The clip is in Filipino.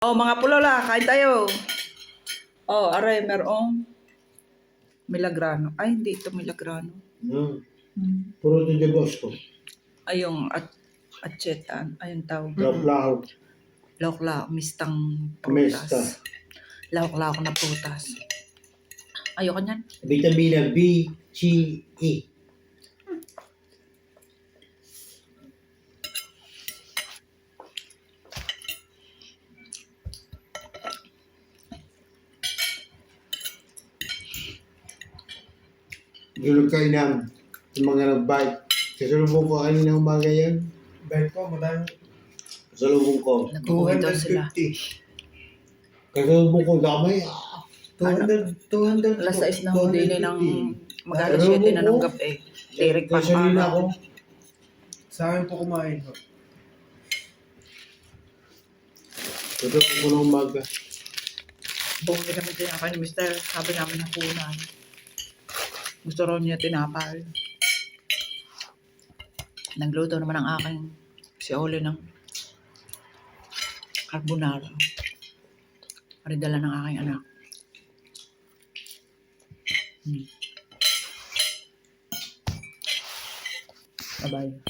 Oh, mga pulola, kain tayo. Oh, aray, merong milagrano. Ay, hindi ito milagrano. Puro de Bosco. Ay, yung atchetan. Ayun tawag. Lauk-lauk. Lauk-lauk, mistang Mista. prutas. Lauk-lauk na prutas. Ayoko niyan. Vitamina B, C, E. Gulog kayo ng mga nag-bike. Kasalubong ko kanina umaga yan. Bike ko, madami. Kasalubong ko. Nag-uwi daw sila. 250. Kasalubong ko damay. 200. Alas 6 na hindi ng mag-alas 7 na ng gabi. Direct pa Kasalina ako. Sa akin po kumain ho. Kasalubong ko ng umaga. Bumili kami tinapay ni Mr. Sabi namin ng punan. Gusto raw niya tinapay. Nagluto naman ang aking si Oli ng carbonara. Paridala ng aking anak. Bye-bye.